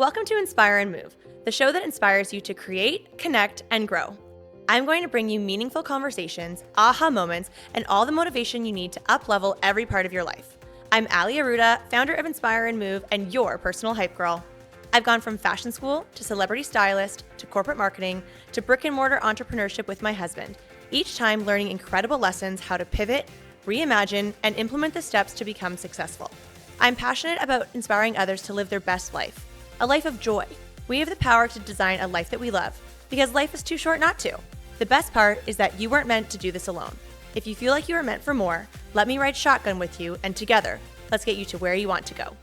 Welcome to Inspire and Move, the show that inspires you to create, connect, and grow. I'm going to bring you meaningful conversations, aha moments, and all the motivation you need to up-level every part of your life. I'm Ali Aruda, founder of Inspire and Move, and your personal hype girl. I've gone from fashion school to celebrity stylist to corporate marketing to brick-and-mortar entrepreneurship with my husband, each time learning incredible lessons how to pivot, reimagine, and implement the steps to become successful. I'm passionate about inspiring others to live their best life, a life of joy. We have the power to design a life that we love, because life is too short not to. The best part is that you weren't meant to do this alone. If you feel like you are meant for more, let me ride shotgun with you, and together, let's get you to where you want to go.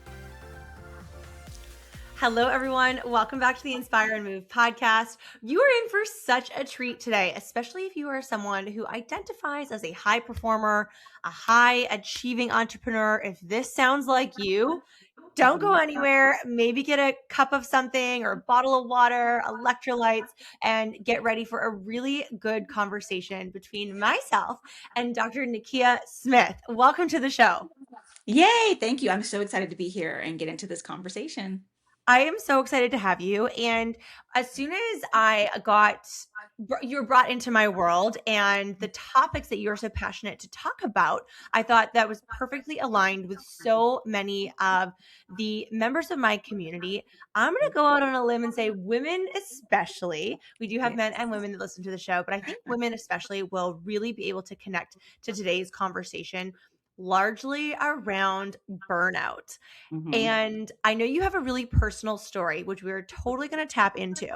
Hello, everyone. Welcome back to the Inspire and Move podcast. You are in for such a treat today, especially if you are someone who identifies as a high performer, a high achieving entrepreneur. If this sounds like you, don't go anywhere. Maybe get a cup of something or a bottle of water, electrolytes, and get ready for a really good conversation between myself and Dr. Nikia Smith. Welcome to the show. Yay, thank you. I'm so excited to be here and get into this conversation. I am so excited to have you. And as soon as you were brought into my world and the topics that you're so passionate to talk about, I thought that was perfectly aligned with so many of the members of my community. I'm going to go out on a limb and say women, especially. We do have men Yes. and women that listen to the show, but I think women, especially, will really be able to connect to today's conversation largely around burnout. hmm And I know you have a really personal story, which we're totally going to tap into.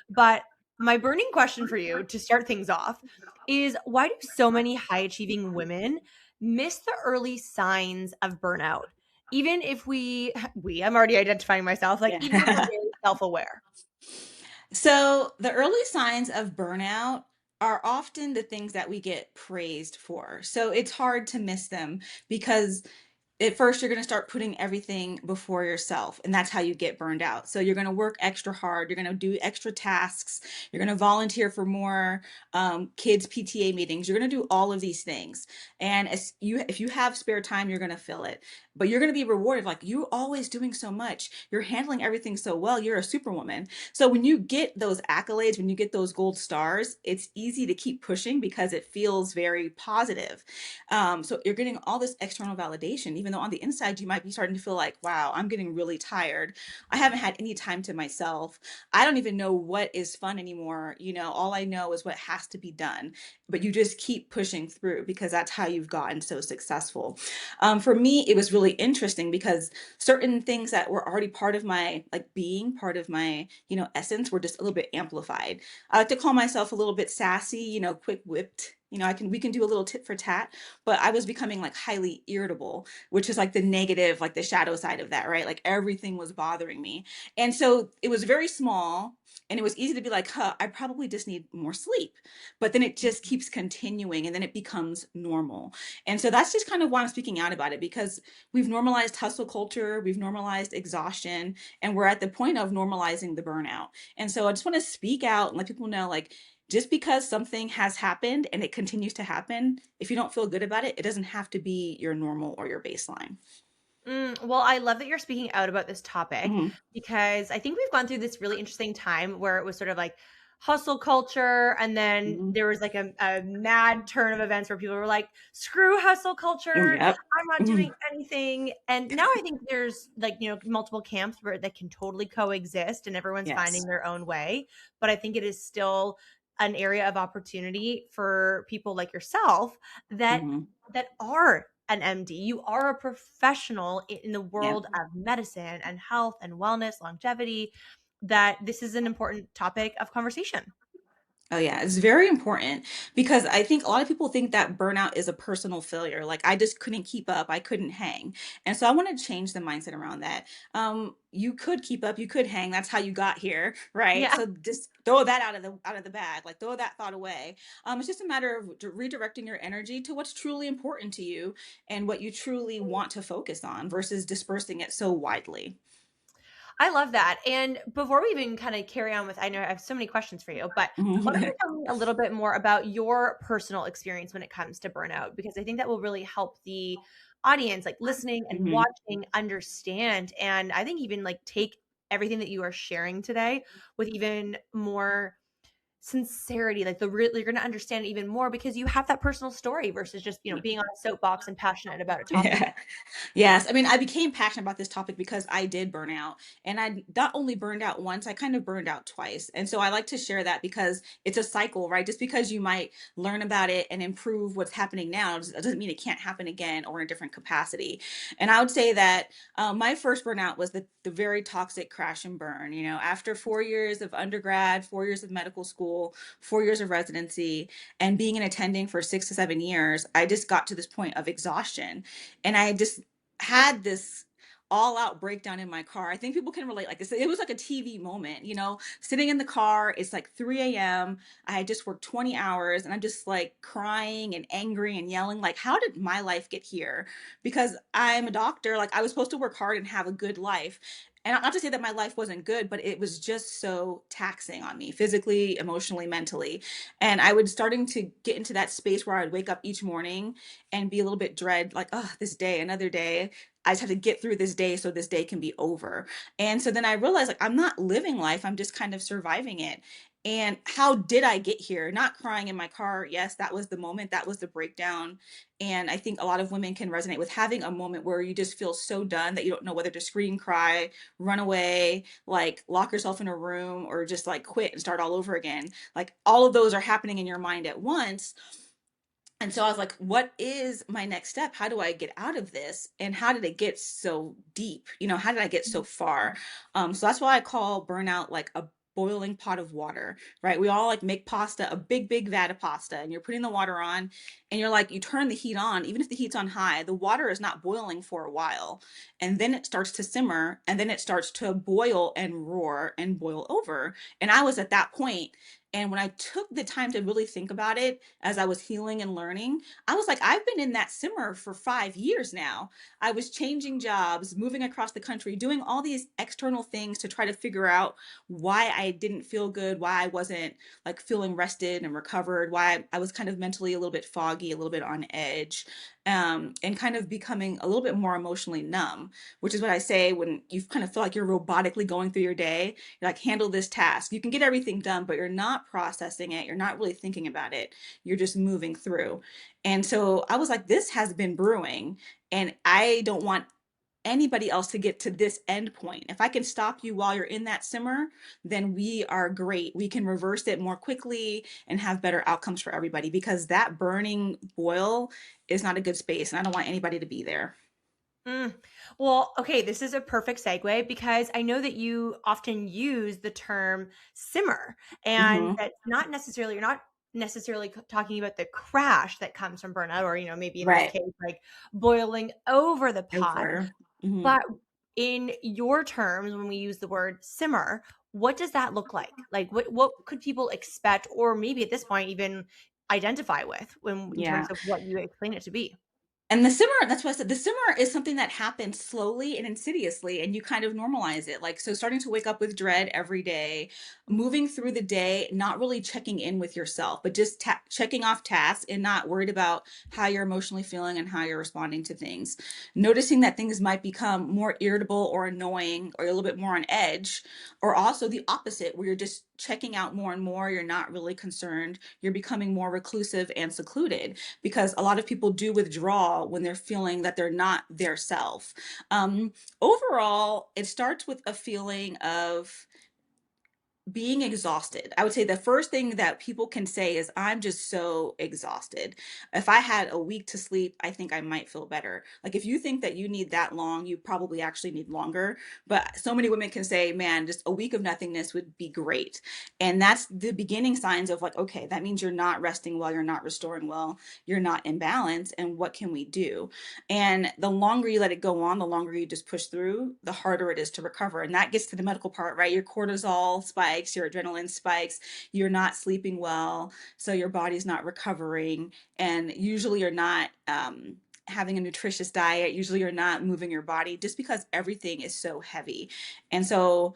But my burning question for you to start things off is, why do so many high achieving women miss the early signs of burnout? Even if I'm already identifying myself, like even if we're Yeah. very self aware. So the early signs of burnout are often the things that we get praised for. So it's hard to miss them because at first you're going to start putting everything before yourself, and that's how you get burned out. So you're going to work extra hard, you're going to do extra tasks, you're going to volunteer for more kids PTA meetings, you're going to do all of these things, and if you have spare time, you're going to fill it, but you're going to be rewarded like you're always doing so much, you're handling everything so well, you're a superwoman. So when you get those accolades, when you get those gold stars, it's easy to keep pushing because it feels very positive. So you're getting all this external validation, even though on the inside you might be starting to feel like, wow, I'm getting really tired. I haven't had any time to myself. I don't even know what is fun anymore. All I know is what has to be done. But you just keep pushing through because that's how you've gotten so successful. For me, it was really interesting because certain things that were already part of my like being, part of my, essence were just a little bit amplified. I like to call myself a little bit sassy, quick whipped. We can do a little tit for tat, but I was becoming like highly irritable, which is like the negative, like the shadow side of that, right? Like everything was bothering me. And so it was very small and it was easy to be like, I probably just need more sleep. But then it just keeps continuing and then it becomes normal. And so that's just kind of why I'm speaking out about it, because we've normalized hustle culture, we've normalized exhaustion, and we're at the point of normalizing the burnout. And so I just want to speak out and let people know, like, just because something has happened and it continues to happen, if you don't feel good about it, it doesn't have to be your normal or your baseline. Well, I love that you're speaking out about this topic hmm because I think we've gone through this really interesting time where it was sort of like hustle culture. And then hmm there was like a mad turn of events where people were like, screw hustle culture. Yep. I'm not hmm doing anything. And now I think there's like, multiple camps where that can totally coexist and everyone's finding Yes. their own way. But I think it is still an area of opportunity for people like yourself that hmm that are an MD. You are a professional in the Yep. world of medicine and health and wellness, longevity, that this is an important topic of conversation. Oh yeah, it's very important because I think a lot of people think that burnout is a personal failure. Like I just couldn't keep up, I couldn't hang. And so I want to change the mindset around that. You could keep up, you could hang. That's how you got here, right? Yeah. So just throw that out of the bag, like throw that thought away. It's just a matter of redirecting your energy to what's truly important to you and what you truly want to focus on versus dispersing it so widely. I love that. And before we even kind of carry on with, I know I have so many questions for you, but why don't you tell me a little bit more about your personal experience when it comes to burnout? Because I think that will really help the audience, like listening and hmm watching, understand, and I think even like take everything that you are sharing today with even more sincerity. Like you're going to understand it even more because you have that personal story versus just, being on a soapbox and passionate about a topic. Yeah. Yes. I mean, I became passionate about this topic because I did burn out. And I not only burned out once, I kind of burned out twice. And so I like to share that because it's a cycle, right? Just because you might learn about it and improve what's happening now doesn't mean it can't happen again or in a different capacity. And I would say that my first burnout was the very toxic crash and burn. After 4 years of undergrad, 4 years of medical school, 4 years of residency, and being an attending for 6 to 7 years, I just got to this point of exhaustion. And I just had this all out breakdown in my car. I think people can relate. Like it was like a TV moment, sitting in the car. It's like 3 a.m. I had just worked 20 hours and I'm just like crying and angry and yelling, like, how did my life get here? Because I'm a doctor. Like I was supposed to work hard and have a good life. And not to say that my life wasn't good, but it was just so taxing on me physically, emotionally, mentally. And I was starting to get into that space where I'd wake up each morning and be a little bit dread, like, oh, this day, another day. I just have to get through this day so this day can be over. And so then I realized, like, I'm not living life, I'm just kind of surviving it. And how did I get here? Not crying in my car. Yes, that was the moment, that was the breakdown. And I think a lot of women can resonate with having a moment where you just feel so done that you don't know whether to scream, cry, run away, like lock yourself in a room, or just like quit and start all over again. Like all of those are happening in your mind at once. And so I was like, what is my next step? How do I get out of this? And how did it get so deep? How did I get so far? So that's why I call burnout like a boiling pot of water, right? We all like make pasta, a big, big vat of pasta, and you're putting the water on, and you're like, you turn the heat on, even if the heat's on high, the water is not boiling for a while. And then it starts to simmer, and then it starts to boil and roar and boil over. And I was at that point. And when I took the time to really think about it as I was healing and learning, I was like, I've been in that simmer for 5 years now. I was changing jobs, moving across the country, doing all these external things to try to figure out why I didn't feel good, why I wasn't like feeling rested and recovered, why I was kind of mentally a little bit foggy, a little bit on edge, and kind of becoming a little bit more emotionally numb, which is what I say when you kind of feel like you're robotically going through your day. You're like, handle this task. You can get everything done, but you're not processing it. You're not really thinking about it. You're just moving through. And so I was like, this has been brewing, and I don't want anybody else to get to this end point. If I can stop you while you're in that simmer, then we are great. We can reverse it more quickly and have better outcomes for everybody, because that burning boil is not a good space. And I don't want anybody to be there. Mm. Well, okay, this is a perfect segue because I know that you often use the term simmer, and Mm-hmm. that's not necessarily, you're not necessarily talking about the crash that comes from burnout, or, maybe in this Right. case, like boiling over the pot. Over. Mm-hmm. But in your terms, when we use the word simmer, what does that look like? Like what could people expect, or maybe at this point even identify with when in terms Yeah. of what you explain it to be? And the simmer, that's what I said. The simmer is something that happens slowly and insidiously, and you kind of normalize it. Like, so starting to wake up with dread every day, moving through the day, not really checking in with yourself, but just checking off tasks and not worried about how you're emotionally feeling and how you're responding to things. Noticing that things might become more irritable or annoying or a little bit more on edge, or also the opposite, where you're just checking out more and more. You're not really concerned. You're becoming more reclusive and secluded, because a lot of people do withdraw when they're feeling that they're not their self. Overall, it starts with a feeling of being exhausted. I would say the first thing that people can say is, I'm just so exhausted. If I had a week to sleep, I think I might feel better. Like if you think that you need that long, you probably actually need longer. But so many women can say, man, just a week of nothingness would be great. And that's the beginning signs of like, okay, that means you're not resting well, you're not restoring well, you're not in balance. And what can we do? And the longer you let it go on, the longer you just push through, the harder it is to recover. And that gets to the medical part, right? Your cortisol spikes, your adrenaline spikes, you're not sleeping well, so your body's not recovering. And usually you're not having a nutritious diet. Usually you're not moving your body, just because everything is so heavy. And so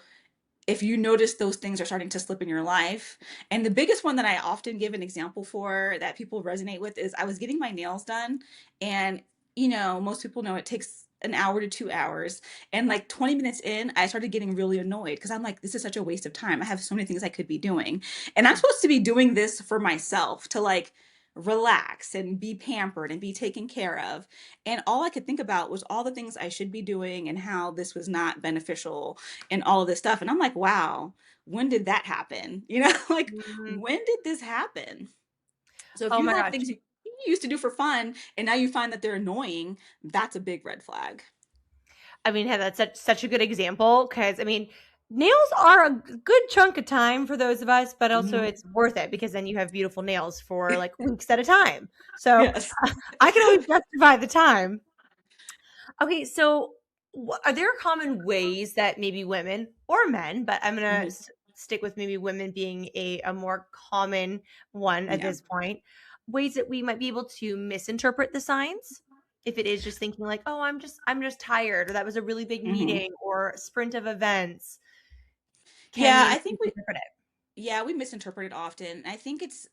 if you notice those things are starting to slip in your life, and the biggest one that I often give an example for that people resonate with is, I was getting my nails done, and most people know it takes an hour to 2 hours. And like 20 minutes in, I started getting really annoyed because I'm like, this is such a waste of time. I have so many things I could be doing. And I'm supposed to be doing this for myself to like relax and be pampered and be taken care of. And all I could think about was all the things I should be doing and how this was not beneficial and all of this stuff. And I'm like, wow, when did that happen? Like, Mhm. when did this happen? So if Oh you my have gosh. things you used to do for fun and now you find that they're annoying, that's a big red flag. I mean, yeah, that's such a good example because I mean, nails are a good chunk of time for those of us, but also Mhm. it's worth it because then you have beautiful nails for like weeks at a time. So Yes. I can always justify the time. Okay, so are there common ways that maybe women or men, but I'm gonna Mhm. stick with maybe women being a more common one at Yeah. this point, ways that we might be able to misinterpret the signs? If it is just thinking like, oh, I'm just tired, or that was a really big Mhm. meeting, or sprint of events. Can Yeah, we I think misinterpret it? we misinterpret it often. I think it's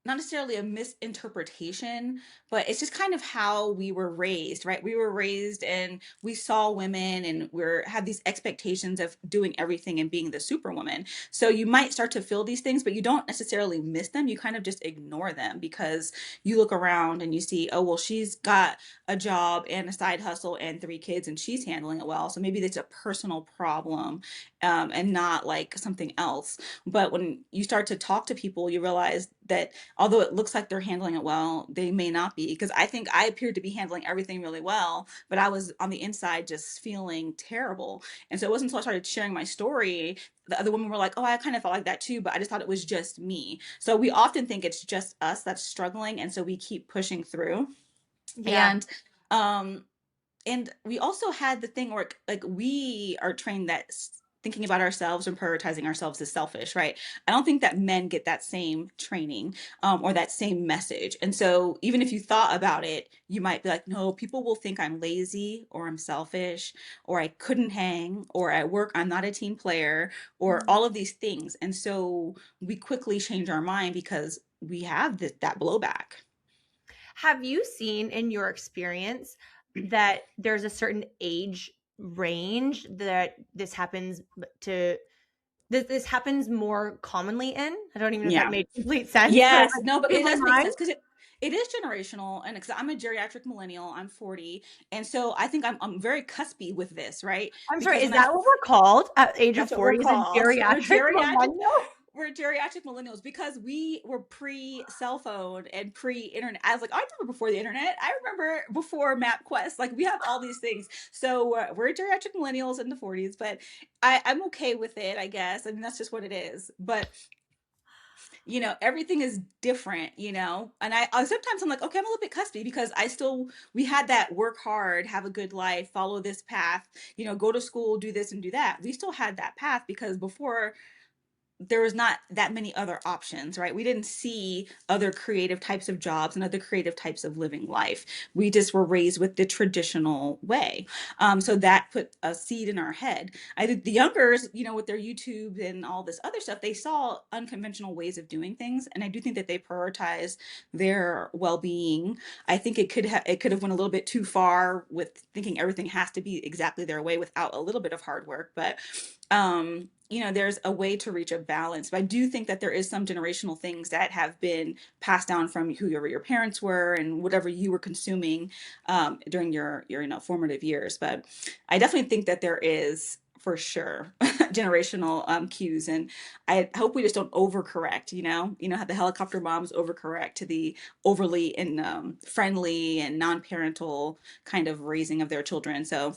not necessarily a misinterpretation, but it's just kind of how we were raised, right? We were raised and we saw women and had these expectations of doing everything and being the superwoman. So you might start to feel these things, but you don't necessarily miss them. You kind of just ignore them because you look around and you see, oh, well, she's got a job and a side hustle and 3 kids and she's handling it well. So maybe that's a personal problem, and not like something else. But when you start to talk to people, you realize that although it looks like they're handling it well, they may not be. Because I think I appeared to be handling everything really well, but I was on the inside just feeling terrible. And so it wasn't until I started sharing my story, the other women were like, oh, I kind of felt like that too, but I just thought it was just me. So we often think it's just us that's struggling. And so we keep pushing through. Yeah. And, um, and we also had the thing where like we are trained that thinking about ourselves and prioritizing ourselves is selfish, right? I don't think that men get that same training, or that same message. And so even if you thought about it, you might be like, no, people will think I'm lazy or I'm selfish or I couldn't hang or at work I'm not a team player or Mhm. all of these things. And so we quickly change our mind because we have that blowback. Have you seen in your experience that there's a certain age range that this happens more commonly in? I don't even know if that Yeah. made complete sense, but it, Yes, like, no, but blew it my does make mind. sense because it is generational, and because I'm a geriatric millennial, I'm 40, and so I think I'm very cuspy with this, right? I'm sorry, Because is when I that what we're called at age of that's what we're 40 is a called. geriatric millennial? We're geriatric millennials because we were pre cell phone and pre internet. I was like, I remember before the internet. I remember before MapQuest. Like we have all these things. So we're geriatric millennials in the 40s, but I'm okay with it, I guess. I mean, that's just what it is. But everything is different, and I sometimes I'm like, okay, I'm a little bit cuspy because we had that work hard, have a good life, follow this path, go to school, do this and do that. We still had that path because before there was not that many other options, right? We didn't see other creative types of jobs and other creative types of living life. We just were raised with the traditional way. So that put a seed in our head. I think the youngers, with their YouTube and all this other stuff, they saw unconventional ways of doing things, and I do think that they prioritize their well-being. I think it could have went a little bit too far with thinking everything has to be exactly their way without a little bit of hard work, but there's a way to reach a balance. But I do think that there is some generational things that have been passed down from whoever your parents were and whatever you were consuming, during your formative years. But I definitely think that there is for sure generational cues, and I hope we just don't overcorrect. Have the helicopter moms overcorrect to the overly and friendly and non-parental kind of raising of their children. So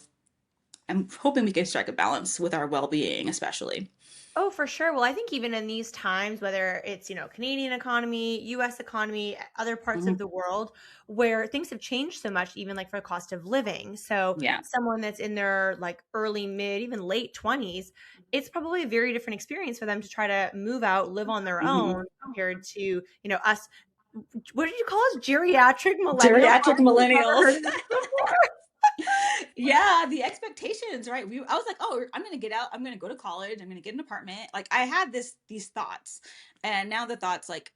I'm hoping we can strike a balance with our well-being, especially. Oh, for sure. Well, I think even in these times, whether it's, Canadian economy, US economy, other parts of Mhm. the world where things have changed so much, even like for cost of living. So Yeah. someone that's in their like early, mid, even late 20s, it's probably a very different experience for them to try to move out, live on their Mhm. own compared to, us. What did you call us? Geriatric millennials? Geriatric I've never millennials. heard of this before. Yeah, the expectations, right? I was like, oh, I'm gonna get out, I'm gonna go to college, I'm gonna get an apartment. Like I had these thoughts, and now the thoughts like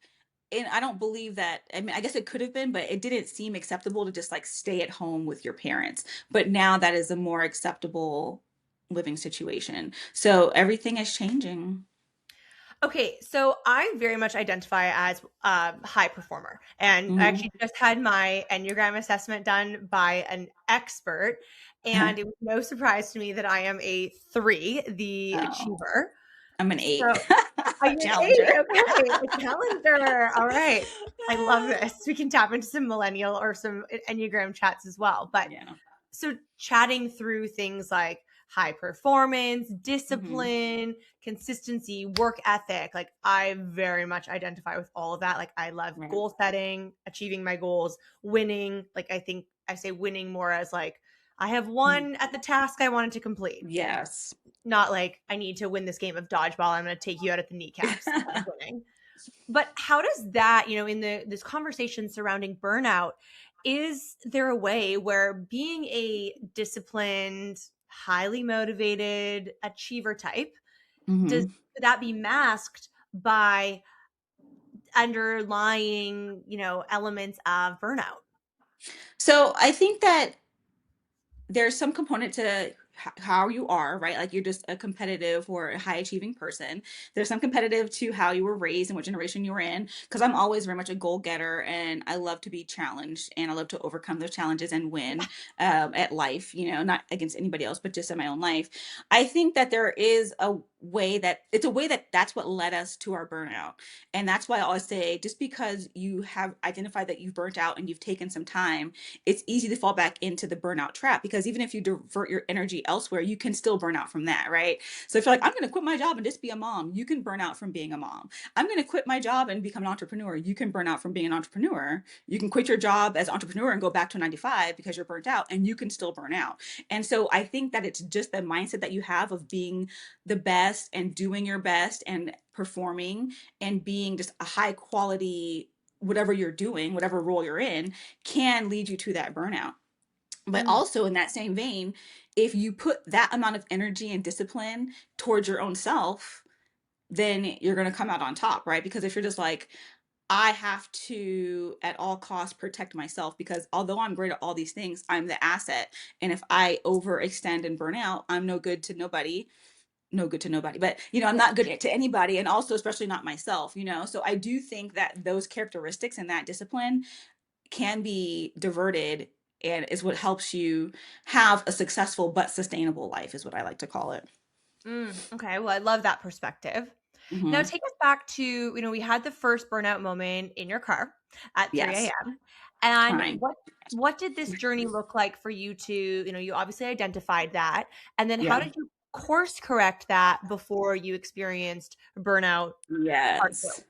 and I don't believe that. I mean, I guess it could have been, but it didn't seem acceptable to just like stay at home with your parents. But now that is a more acceptable living situation. So everything is changing. Okay, so I very much identify as a high performer. And I Hmm. actually just had my Enneagram assessment done by an expert. And it was no surprise to me that I am a 3, the Oh, achiever. I'm an eight. So are you an 8? Challenger. Okay, a challenger. All right. I love this. We can tap into some millennial or some Enneagram chats as well. But Yeah. so chatting through things like high performance, Hmm. discipline, consistency, work ethic, like I very much identify with all of that. Like I love Right. goal setting, achieving my goals, winning. Like I think I say winning more as like I have Mhm. won at the task I wanted to complete, Yes. not like I need to win this game of dodgeball. I'm going to take you out at the kneecaps kind of winning. But how does that, in this conversation surrounding burnout, is there a way where being a disciplined, highly motivated achiever type, does Hmm. could that be masked by underlying, elements of burnout? So I think that there's some component to how you are, right? Like you're just a competitive or a high achieving person. There's some competitive to how you were raised and what generation you were in. Because I'm always very much a goal getter and I love to be challenged and I love to overcome those challenges and win at life, not against anybody else, but just in my own life. I think that there is a way that it's a way that that's what led us to our burnout. And that's why I always say just because you have identified that you've burnt out and you've taken some time, it's easy to fall back into the burnout trap because even if you divert your energy elsewhere, you can still burn out from that, right? So if you're like, I'm going to quit my job and just be a mom, you can burn out from being a mom. I'm going to quit my job and become an entrepreneur. You can burn out from being an entrepreneur. You can quit your job as an entrepreneur and go back to a 9 to 5 because you're burnt out and you can still burn out. And so I think that it's just the mindset that you have of being the best and doing your best and performing and being just a high quality whatever you're doing, whatever role you're in, can lead you to that burnout. But Mm, also, in that same vein, if you put that amount of energy and discipline towards your own self, then you're going to come out on top, right? Because if you're just like, I have to at all costs protect myself because although I'm great at all these things, I'm the asset. And if I overextend and burn out, I'm no good to nobody. No good to nobody, but I'm not good to anybody, and also especially not myself. So I do think that those characteristics and that discipline can be diverted and is what helps you have a successful but sustainable life is what I like to call it. okay, well, I love that perspective. Now Hmm. take us back to, we had the first burnout moment in your car at 3 Yes. a.m. And Crying. what did this journey look like for you to, you obviously identified that. And then how Yeah. did you course correct that before you experienced burnout part two? Yes.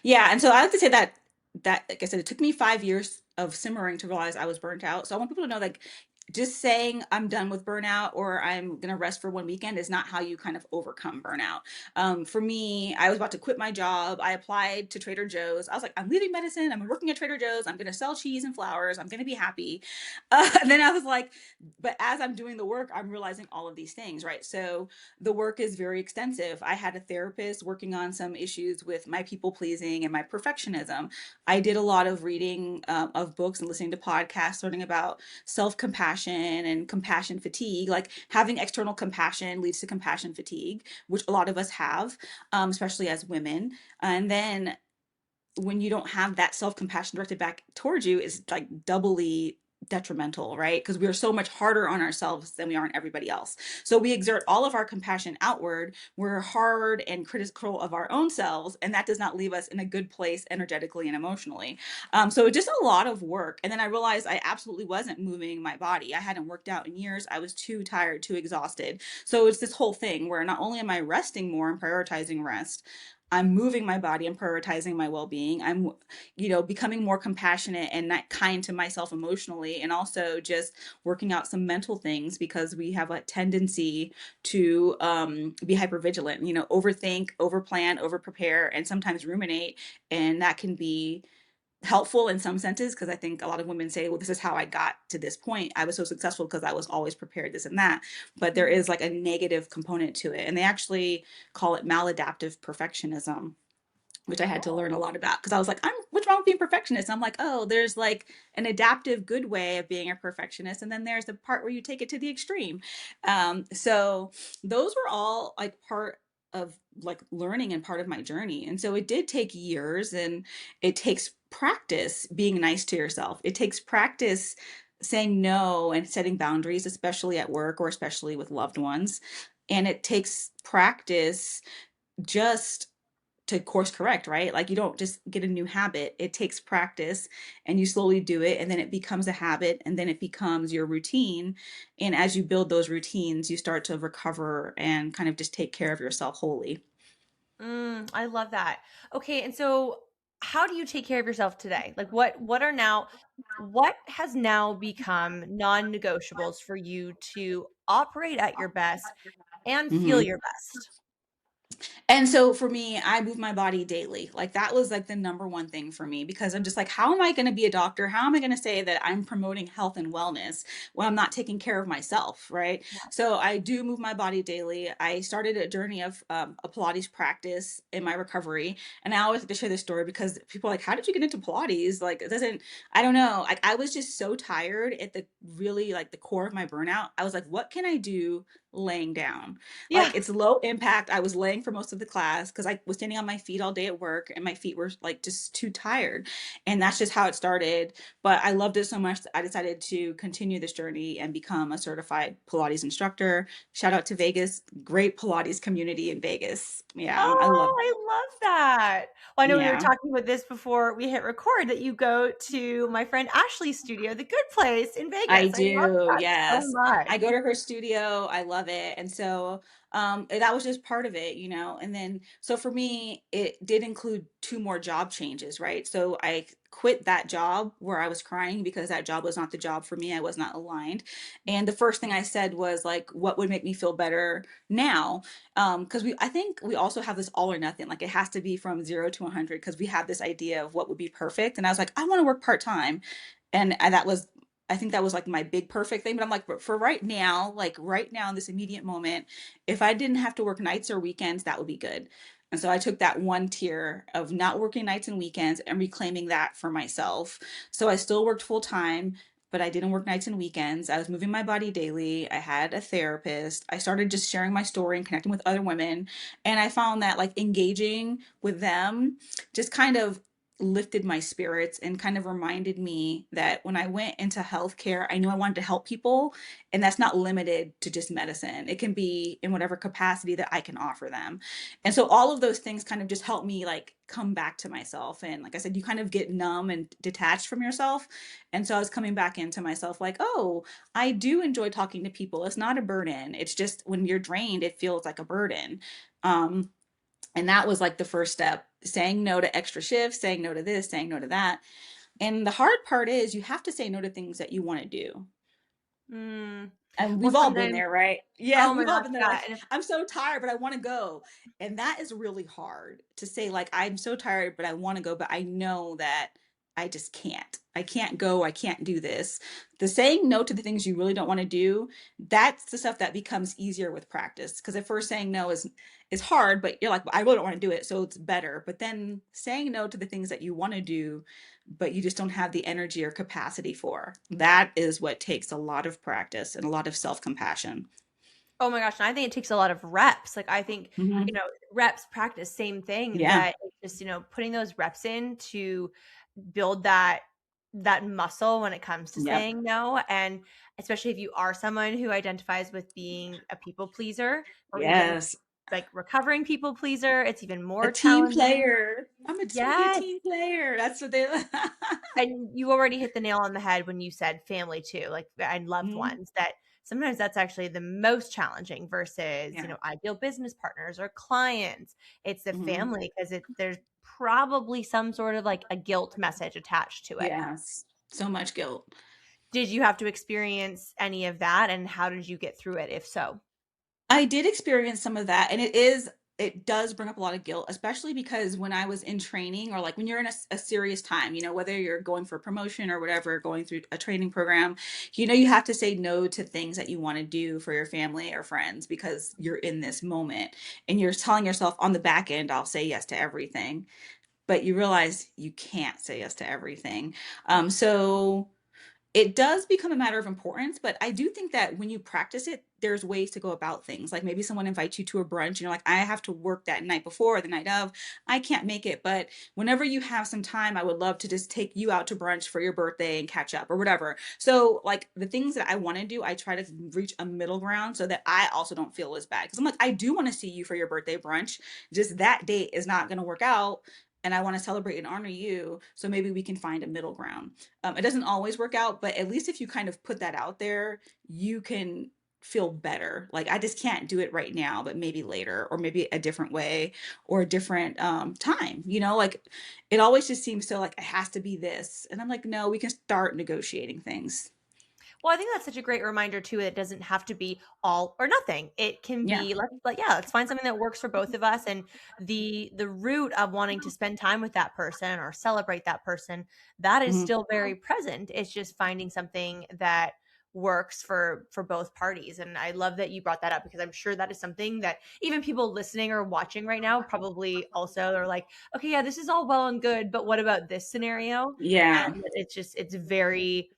Yeah, and so I have to say that like I said, it took me 5 years of simmering to realize I was burnt out. So I want people to know, like, just saying I'm done with burnout or I'm gonna rest for one weekend is not how you kind of overcome burnout. For me, I was about to quit my job. I applied to Trader Joe's. I was like, I'm leaving medicine. I'm working at Trader Joe's. I'm gonna sell cheese and flowers. I'm gonna be happy. And then I was like, but as I'm doing the work, I'm realizing all of these things, right? So the work is very extensive. I had a therapist working on some issues with my people pleasing and my perfectionism. I did a lot of reading of books and listening to podcasts, learning about self compassion and compassion fatigue. Like having external compassion leads to compassion fatigue, which a lot of us have, especially as women. And then when you don't have that self compassion directed back towards you, is like doubly detrimental, right? Because we are so much harder on ourselves than we are on everybody else. So we exert all of our compassion outward. We're hard and critical of our own selves, and that does not leave us in a good place energetically and emotionally. So just a lot of work. And then I realized I absolutely wasn't moving my body. I hadn't worked out in years. I was too tired, too exhausted. So it's this whole thing where not only am I resting more and prioritizing rest, I'm moving my body and prioritizing my well-being. I'm, becoming more compassionate and not kind to myself emotionally, and also just working out some mental things because we have a tendency to be hypervigilant, overthink, overplan, overprepare, and sometimes ruminate. And that can be helpful in some senses because I think a lot of women say, well, this is how I got to this point. I was so successful because I was always prepared, this and that. But there Mhm. is like a negative component to it. And they actually call it maladaptive perfectionism. which I had to learn a Oh. lot about because I was like, what's wrong with being a perfectionist? And I'm like, oh, there's like an adaptive good way of being a perfectionist. And then there's the part where you take it to the extreme. So those were all like part of like learning and part of my journey. And so it did take years, and it takes practice being nice to yourself. It takes practice saying no and setting boundaries, especially at work or especially with loved ones. And it takes practice just to course correct, right? Like you don't just get a new habit. It takes practice and you slowly do it, and then it becomes a habit, and then it becomes your routine. And as you build those routines, you start to recover and kind of just take care of yourself wholly. I love that. Okay, and so how do you take care of yourself today? Like what has now become non-negotiables for you to operate at your best and feel Mhm. your best? And so for me, I move my body daily. Like that was like the number one thing for me because I'm just like, how am I going to be a doctor? How am I going to say that I'm promoting health and wellness when I'm not taking care of myself? Right. So I do move my body daily. I started a journey of a Pilates practice in my recovery. And I always like to share this story because people are like, how did you get into Pilates? Like, it doesn't, I don't know. Like, I was just so tired at the really like the core of my burnout. I was like, what can I do laying down? Yeah. Like it's low impact. I was laying for most of the class because I was standing on my feet all day at work and my feet were like just too tired. And that's just how it started. But I loved it so much that I decided to continue this journey and become a certified Pilates instructor. Shout out to Vegas. Great Pilates community in Vegas. Yeah, I love. Oh, I love that. Well, I know we were Yeah. talking about this before we hit record that you go to my friend Ashley's studio, The Good Place in I Vegas. I love do, that so yes. much. I go to her studio, I love it, and so, that was just part of it, you know, and then so for me, it did include 2 more job changes, right? So I quit that job where I was crying because that job was not the job for me, I was not aligned, and the first thing I said was, like, "What would make me feel better now?" Because I think we also have this all or nothing, like, it has to be from 0 to 100 because we have this idea of what would be perfect, and I was like, "I wanna work part-time," and that was I think that was like my big perfect thing. But I'm like, but for right now, like right now in this immediate moment, if I didn't have to work nights or weekends, that would be good. And so I took that one tier of not working nights and weekends and reclaiming that for myself. So I still worked full time, but I didn't work nights and weekends. I was moving my body daily. I had a therapist. I started just sharing my story and connecting with other women. And I found that like engaging with them just kind of lifted my spirits and kind of reminded me that when I went into healthcare, I knew I wanted to help people. And that's not limited to just medicine, it can be in whatever capacity that I can offer them. And so all of those things kind of just help me like come back to myself. And like I said, you kind of get numb and detached from yourself. And so I was coming back into myself like, oh, I do enjoy talking to people. It's not a burden. It's just when you're drained, it feels like a burden. Um, and that was like the first step, saying no to extra shifts, saying no to this, saying no to that. And the hard part is you have to say no to things that you want to do. Mm. And Well, we've all been sometimes there, right? Yeah, oh my we've all gosh, been there. yeah, Like, and I'm so tired, but I want to go. And that is really hard to say, like, I'm so tired, but I want to go, but I know that I just can't. I can't go. I can't do this. The saying no to the things you really don't want to do, that's the stuff that becomes easier with practice. Because at first saying no is hard, but you're like, well, I really don't want to do it, so it's better. But then saying no to the things that you want to do, but you just don't have the energy or capacity for. That is what takes a lot of practice and a lot of self-compassion. oh my gosh, and I think it takes a lot of reps. Like I think, Mhm. reps, practice, same thing Yeah. that it's just, putting those reps in to build that muscle when it comes to Yep. saying no. And especially if you are someone who identifies with being a people pleaser or even Yes. like recovering people pleaser, it's even A more team challenging. player. I'm a supposed to be a Yes. team player. That's what they And you already hit the nail on the head when you said family too, like and loved Mhm. ones that sometimes that's actually the most challenging versus, Yeah. ideal business partners or clients. It's the Mhm. family because there's probably some sort of like a guilt message attached to it. Yes. So much guilt. Did you have to experience any of that and how did you get through it if so? I did experience some of that, and it is it does bring up a lot of guilt, especially because when I was in training, or like when you're in a serious time, whether you're going for promotion or whatever, going through a training program, you have to say no to things that you want to do for your family or friends because you're in this moment, and you're telling yourself on the back end, I'll say yes to everything, but you realize you can't say yes to everything. So it does become a matter of importance, but I do think that when you practice it, there's ways to go about things. Like maybe someone invites you to a brunch, and you're like, I have to work that night before or the night of. I can't make it. But whenever you have some time, I would love to just take you out to brunch for your birthday and catch up or whatever. So, like the things that I want to do, I try to reach a middle ground so that I also don't feel as bad. Because I'm like, I do want to see you for your birthday brunch. Just that date is not going to work out. And I want to celebrate and honor you. So maybe we can find a middle ground. It doesn't always work out, but at least if you kind of put that out there, you can feel better. Like, I just can't do it right now, but maybe later, or maybe a different way, or a different time. Like it always just seems so like it has to be this. And I'm like, no, we can start negotiating things. Well, I think that's such a great reminder too. It doesn't have to be all or nothing. It can Yeah. be let's find something that works for both of us. And the root of wanting to spend time with that person or celebrate that person, that is Mhm. still very present. It's just finding something that works for both parties. And I love that you brought that up, because I'm sure that is something that even people listening or watching right now probably also are like, okay, yeah, this is all well and good, but what about this scenario? Yeah. And it's very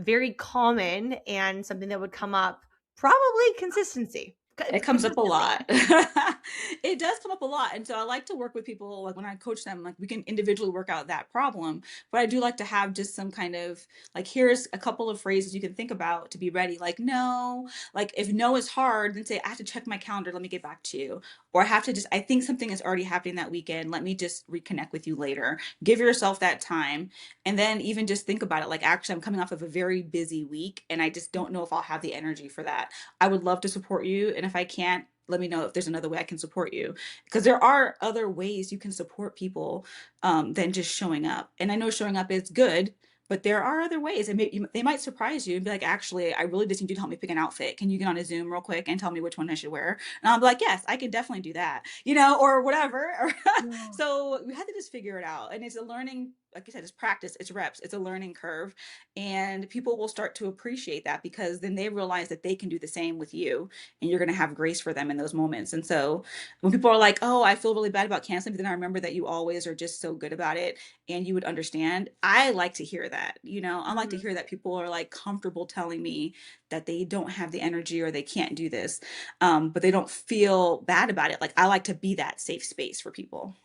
very common and something that would come up, probably consistency. It comes up a Consistently. lot. It does come up a lot. And so I like to work with people, like when I coach them, like we can individually work out that problem. But I do like to have just some kind of like, here's a couple of phrases you can think about to be ready. Like, no, like if no is hard, then say, I have to check my calendar. Let me get back to you. Or I think something is already happening that weekend. Let me just reconnect with you later. Give yourself that time. And then even just think about it. Like, actually, I'm coming off of a very busy week, and I just don't know if I'll have the energy for that. I would love to support you. And if I can't, let me know if there's another way I can support you. Because there are other ways you can support people than just showing up. And I know showing up is good, but there are other ways. And they might surprise you and be like, actually, I really just need you to help me pick an outfit. Can you get on a Zoom real quick and tell me which one I should wear? And I'll be like, yes, I can definitely do that, or whatever. Yeah. So we had to just figure it out. And it's a learning, like you said, it's practice, it's reps, it's a learning curve. And people will start to appreciate that, because then they realize that they can do the same with you, and you're going to have grace for them in those moments. And so when people are like, oh, I feel really bad about canceling, but then I remember that you always are just so good about it and you would understand. I like to hear that. I like to Mhm. hear that people are like comfortable telling me that they don't have the energy or they can't do this, but they don't feel bad about it. Like, I like to be that safe space for people.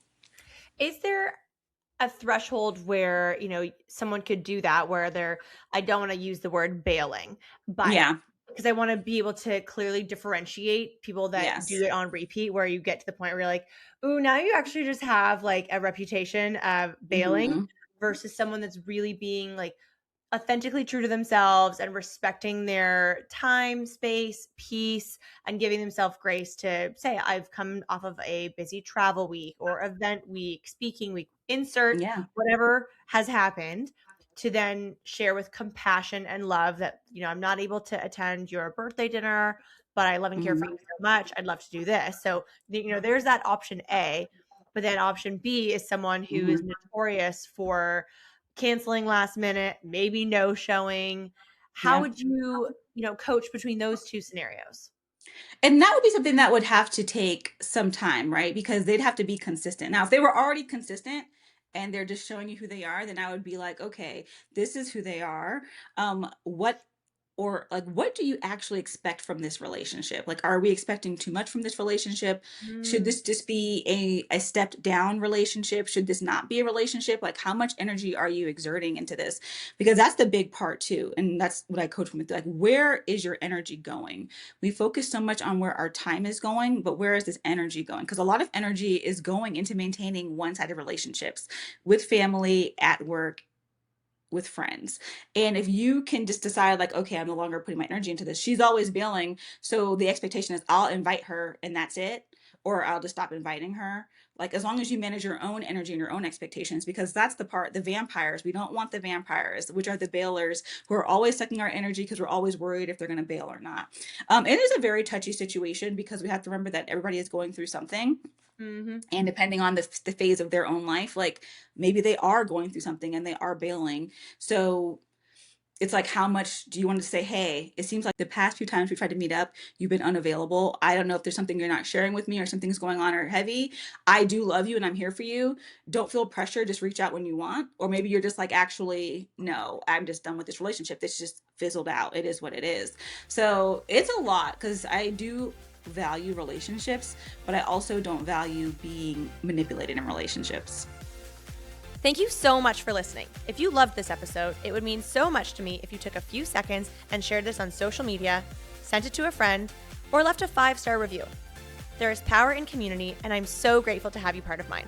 Is there a threshold where, someone could do that, where I don't want to use the word bailing, but Yeah. because I want to be able to clearly differentiate people that do Yes. it on repeat, where you get to the point where you're like, ooh, now you actually just have like a reputation of bailing, Hmm. versus someone that's really being like authentically true to themselves and respecting their time, space, peace, and giving themselves grace to say, I've come off of a busy travel week or event week, speaking week, insert Yeah. whatever has happened, to then share with compassion and love that, I'm not able to attend your birthday dinner, but I love and care for Hmm. you so much. I'd love to do this. So, there's that option A. But then option B is someone who is Hmm. notorious for canceling last minute, maybe no showing. How Yeah. would you, coach between those two scenarios? And that would be something that would have to take some time, right? Because they'd have to be consistent. Now, if they were already consistent and they're just showing you who they are, then I would be like, okay, this is who they are. What do you actually expect from this relationship? Like, are we expecting too much from this relationship? Should Mm, this just be a stepped down relationship? Should this not be a relationship? Like, how much energy are you exerting into this? Because that's the big part too. And that's what I coach them with. Like, where is your energy going? We focus so much on where our time is going, but where is this energy going? Because a lot of energy is going into maintaining one-sided relationships with family, at work, with friends. And if you can just decide like, okay, I'm no longer putting my energy into this. She's always bailing. So the expectation is I'll invite her and that's it. Or I'll just stop inviting her. Like as long as you manage your own energy and your own expectations, because that's the part, the vampires, we don't want the vampires, which are the bailers who are always sucking our energy because we're always worried if they're going to bail or not. It is a very touchy situation because we have to remember that everybody is going through something. Mm-hmm. And depending on the phase of their own life, like maybe they are going through something and they are bailing. So it's like, how much do you want to say, hey, it seems like the past few times we tried to meet up, you've been unavailable. I don't know if there's something you're not sharing with me or something's going on or heavy. I do love you and I'm here for you. Don't feel pressure. Just reach out when you want. Or maybe you're just like, actually, no, I'm just done with this relationship. This just fizzled out. It is what it is. So it's a lot because I do value relationships, but I also don't value being manipulated in relationships. Thank you so much for listening. If you loved this episode, it would mean so much to me if you took a few seconds and shared this on social media, sent it to a friend, or left a 5-star review. There is power in community, and I'm so grateful to have you part of mine.